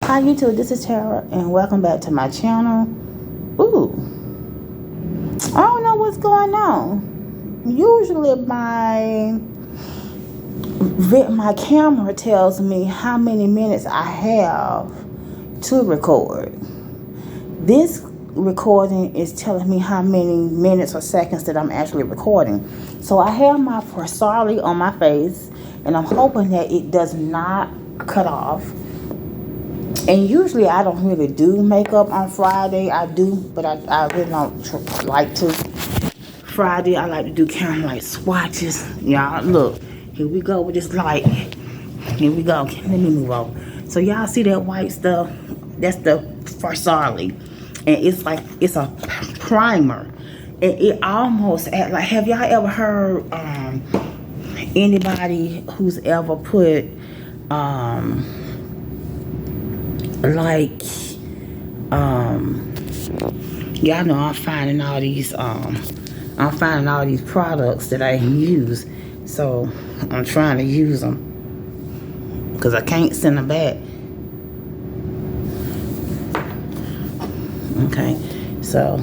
Hi YouTube, this is Tara and welcome back to my channel. Ooh, I don't know what's going on. Usually my camera tells me how many minutes I have to record. This recording is telling me how many minutes or seconds that I'm actually recording. So I have my Forsali on my face and I'm hoping that it does not cut off. And usually I don't really do makeup on Friday. I do, but I really don't like to. Friday I like to do kind of like swatches. Y'all, look, here we go with this light. Here we go. Let me move over. So y'all see that white stuff? That's the Forsali. And it's a primer. And it almost act like, have y'all ever heard anybody who's ever put y'all know I'm finding all these products that I use, so I'm trying to use them because I can't send them back. Okay, so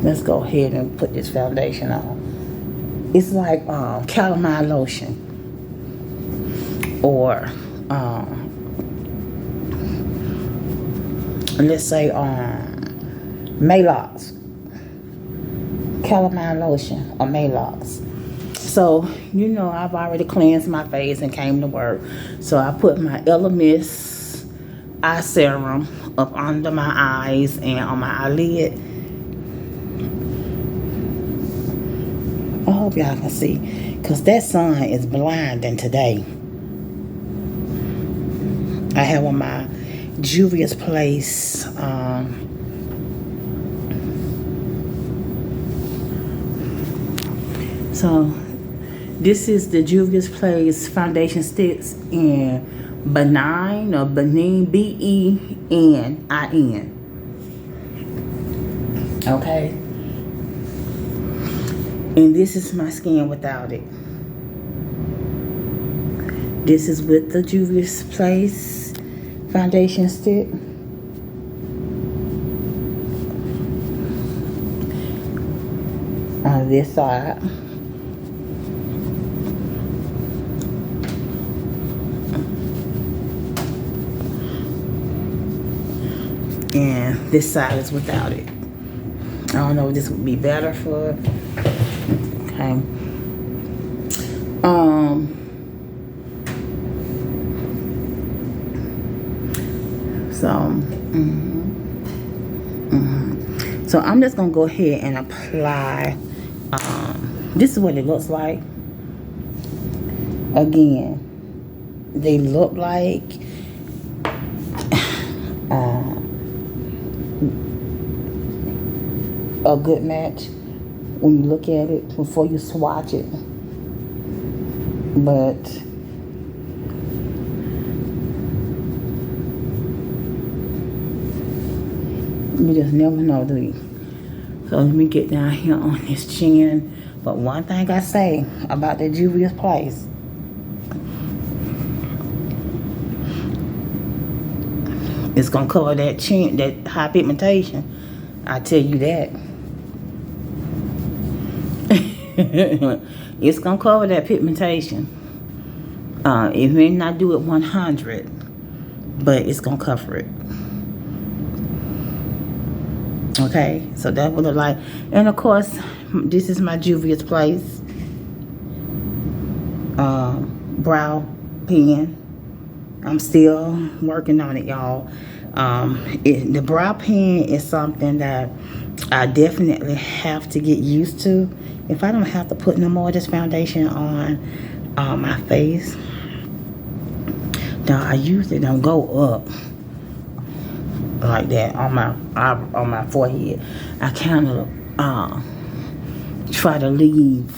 let's go ahead and put this foundation on. It's like calamine lotion or let's say Maalox, calamine lotion or Maalox. So you know I've already cleansed my face and came to work, so I put my Elemis eye serum up under my eyes and on my eyelid. I hope y'all can see, because that sun is blinding today. I have on my Juvias Place so this is the Juvias Place foundation sticks in benin or benin, BENIN. Okay, and this is my skin without it. This is with the Juvias Place foundation stick. On this side. And this side is without it. I don't know if this would be better for, okay. So I'm just gonna go ahead and apply. This is what it looks like. Again, they look like a good match when you look at it before you swatch it, but you just never know, do you? So let me get down here on this chin. But one thing I say about the Juvias Place, it's gonna cover that chin, that high pigmentation. I tell you that. It's gonna cover that pigmentation. It may not do it 100, but it's gonna cover it. Okay, so that would look like, and of course, this is my Juvias Place brow pen. I'm still working on it, y'all. The brow pen is something that I definitely have to get used to. If I don't have to put no more of this foundation on my face, now I usually don't go up like that on my forehead. I kind of try to leave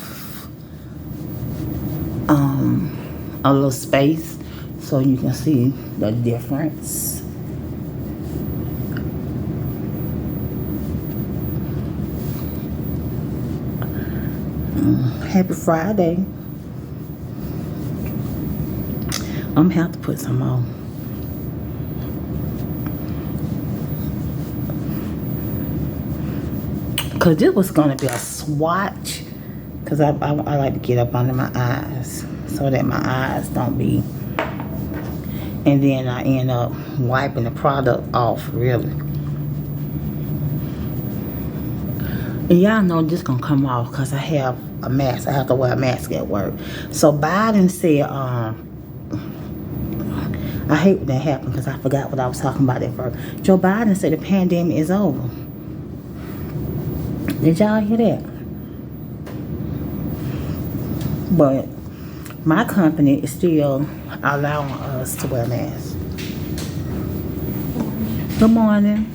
a little space so you can see the difference. Happy Friday. I'm gonna have to put some more Because this was going to be a swatch. Because I like to get up under my eyes so that my eyes don't be. And then I end up wiping the product off, really. And y'all know this going to come off because I have a mask. I have to wear a mask at work. So Biden said, I hate when that happened because I forgot what I was talking about at first. Joe Biden said the pandemic is over. Did y'all hear that? But my company is still allowing us to wear masks. Good morning.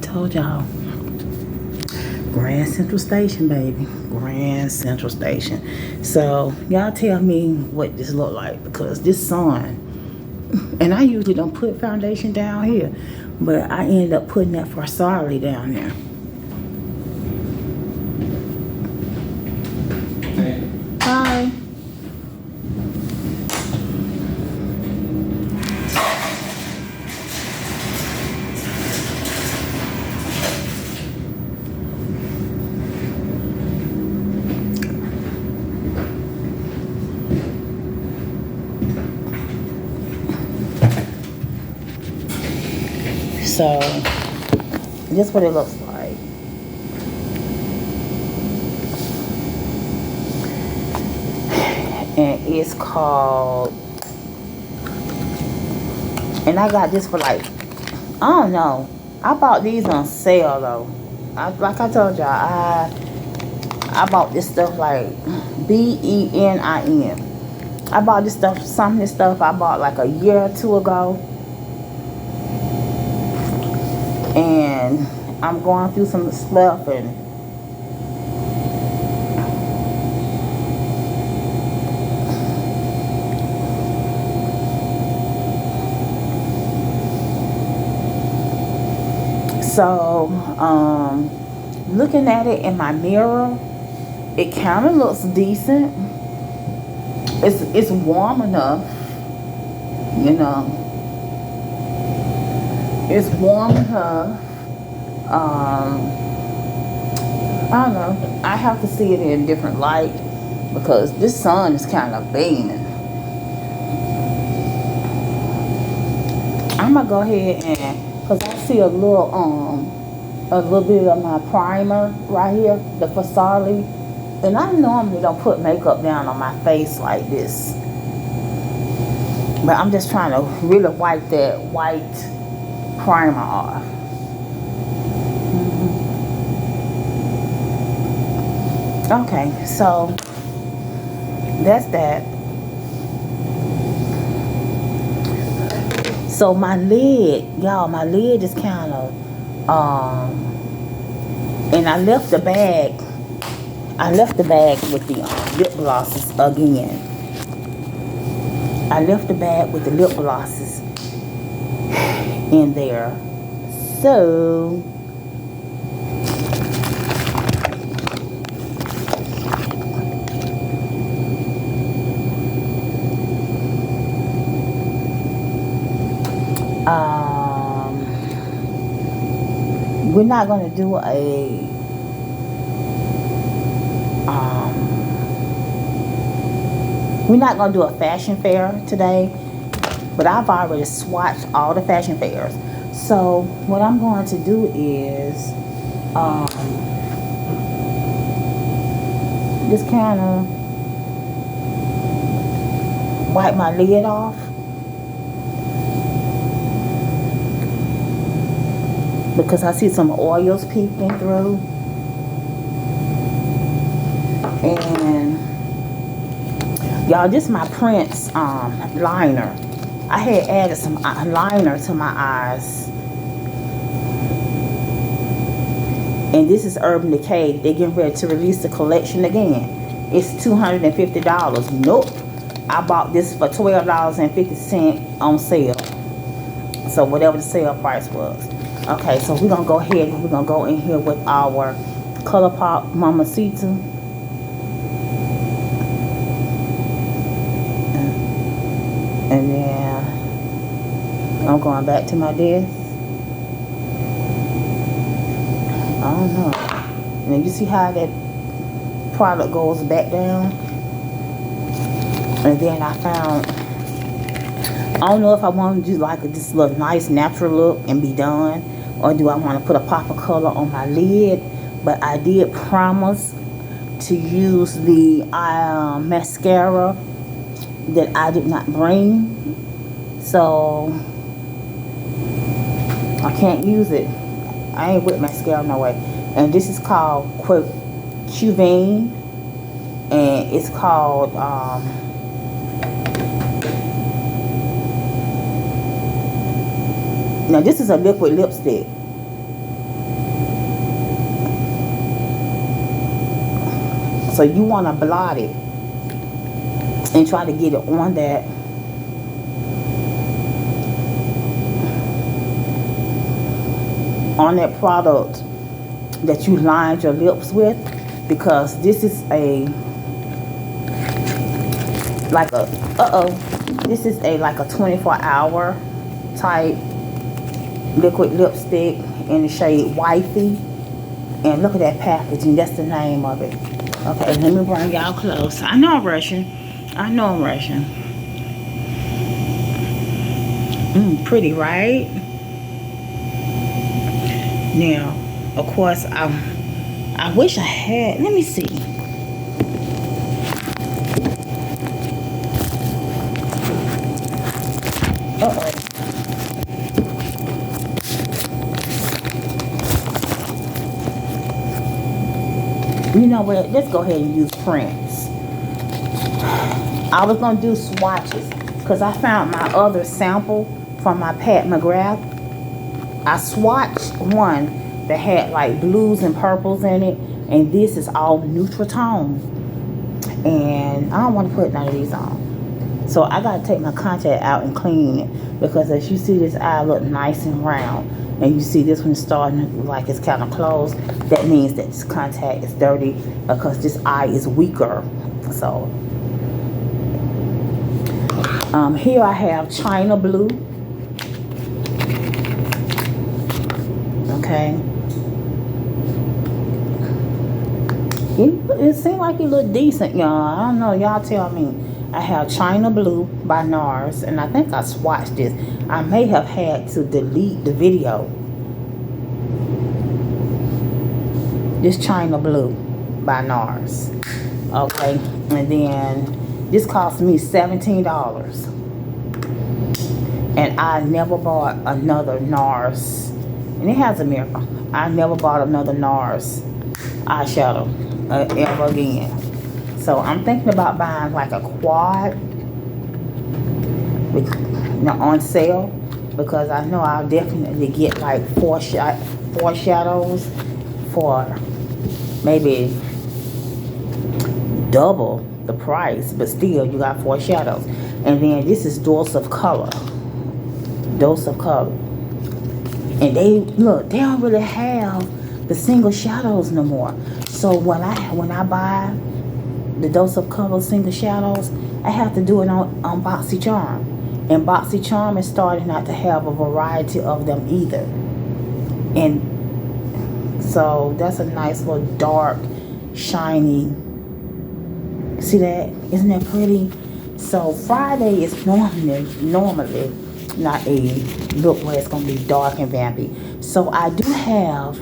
Told y'all. Grand Central Station, baby. Grand Central Station. So y'all tell me what this look like, because this sun, and I usually don't put foundation down here, but I end up putting that for Sorry down there. Hi. So, this is what it looks like. And it's called, and I got this for like, I don't know. I bought these on sale though. Like I told y'all, I bought this stuff like benin. I bought this stuff, some of this stuff I bought like a year or two ago. And I'm going through some stuff and so looking at it in my mirror, it kind of looks decent. It's warm enough, you know. It's warm enough. I don't know. I have to see it in a different light because this sun is kind of beaming. I'm gonna go ahead and, cause I see a little bit of my primer right here, the Fasali, and I normally don't put makeup down on my face like this, but I'm just trying to really wipe that white primer off. Okay, so that's that. So my lid, y'all, my lid is kind of and I left the bag with the lip glosses again. I left the bag with the lip glosses in there. So we're not going to do a fashion fair today, but I've already swatched all the fashion fairs. So what I'm going to do is just kind of wipe my lid off, because I see some oils peeking through. And y'all, this is my Prince liner. I had added some liner to my eyes. And this is Urban Decay. They're getting ready to release the collection again. It's $250. Nope. I bought this for $12.50 on sale. So whatever the sale price was. Okay, so we're going to go ahead and we're going to go in here with our ColourPop Mamacita. And then I'm going back to my desk. I don't know. Now you see how that product goes back down? And then I found, I don't know if I want to do like this little nice natural look and be done, or do I want to put a pop of color on my lid. But I did promise to use the mascara that I did not bring, so I can't use it. I ain't with mascara no way. And this is called Juvias, and it's called now this is a liquid lipstick. So you want to blot it and try to get it on that product that you lined your lips with, because this is a like a this is a like a 24-hour type liquid lipstick in the shade Wifey. And look at that packaging. That's the name of it. Okay, let me bring y'all close. I know I'm rushing. Pretty, right? Now, of course, I wish I had. Let me see. You know what? Let's go ahead and use prints. I was gonna do swatches because I found my other sample from my Pat McGrath. I swatched one that had like blues and purples in it, and this is all neutral tone. And I don't want to put none of these on, so I gotta take my contact out and clean it, because as you see, this eye look nice and round, and you see this one starting like it's kind of closed. That means that this contact is dirty because this eye is weaker. So here I have China Blue. Okay. It seemed like it looked decent, y'all. I don't know. Y'all tell me. I have China Blue by Nars, and I think I swatched this. I may have had to delete the video. This China Blue by Nars. Okay. And then this cost me $17. And I never bought another Nars. And it has a mirror. I never bought another Nars eyeshadow ever again. So I'm thinking about buying like a quad with, on sale, because I know I'll definitely get like four shadows for maybe double the price, but still you got 4 shadows. And then this is Dose of Color. And they don't really have the single shadows no more. So when I buy the Dose of Color single shadows, I have to do it on BoxyCharm. And BoxyCharm is starting not to have a variety of them either. And so that's a nice little dark, shiny. See that? Isn't that pretty? So Friday is normally not a look where it's going to be dark and vampy. So I do have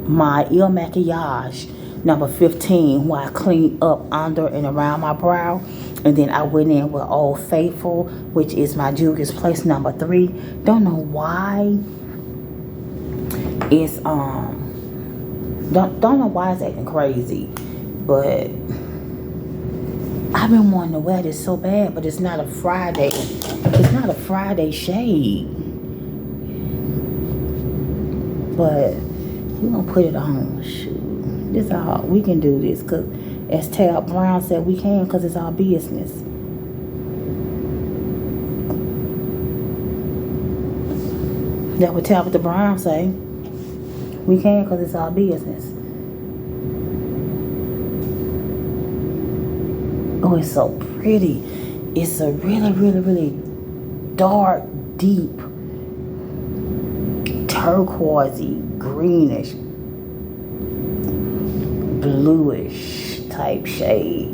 my Il Maquillage number 15, where I clean up under and around my brow. And then I went in with Old Faithful, which is my Juvias Place number 3. Don't know why it's don't know why it's acting crazy, but I've been wanting to wear this so bad, but it's not a Friday. It's not a Friday shade. But we're gonna put it on. Shoot, this all we can do this, cause as Tab Brown said, we can, cause it's our business. That what Tabitha Brown say. We can, cause it's our business. Oh, it's so pretty. It's a really, really, really dark, deep, turquoisey, greenish, bluish type shade.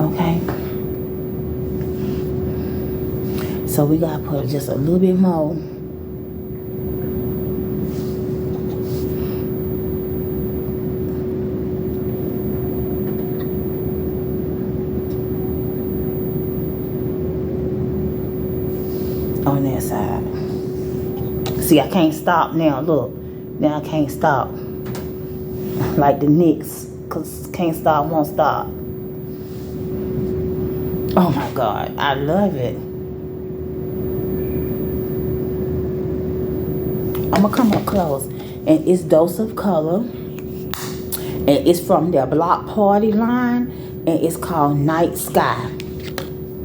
Okay. So we gotta put just a little bit more. On that side. See, I can't stop now. Look, now I can't stop. Like the Knicks, cause can't stop, won't stop. Oh my God, I love it. I'm gonna come up close, and it's Dose of Color, and it's from their Block Party line, and it's called Night Sky.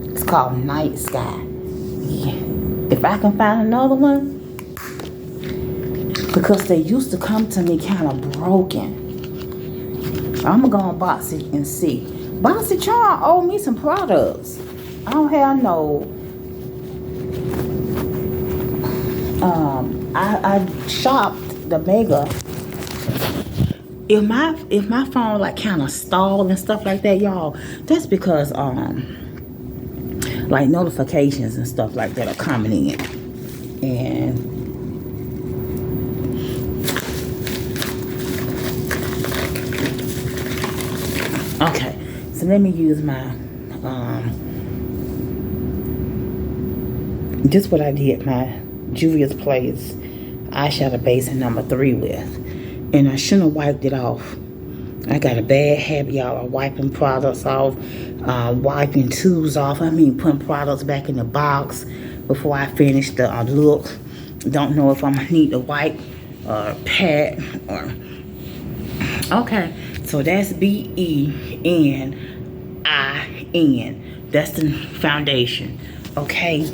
It's called Night Sky. Yeah. If I can find another one, because they used to come to me kind of broken. I'm gonna go on Boxy and see. Boxy Charm owe me some products. I don't have no. I shopped the Mega. If my phone like kind of stalled and stuff like that, y'all, that's because like notifications and stuff like that are coming in, and okay, so let me use my just what I did my Juvias Places eyeshadow base in number 3 with, and I shouldn't have wiped it off. I got a bad habit, y'all, of wiping products off, wiping tubes off. I mean, putting products back in the box before I finish the look. Don't know if I'm gonna need to wipe or pat or. Okay, so that's BENIN. That's the foundation. Okay.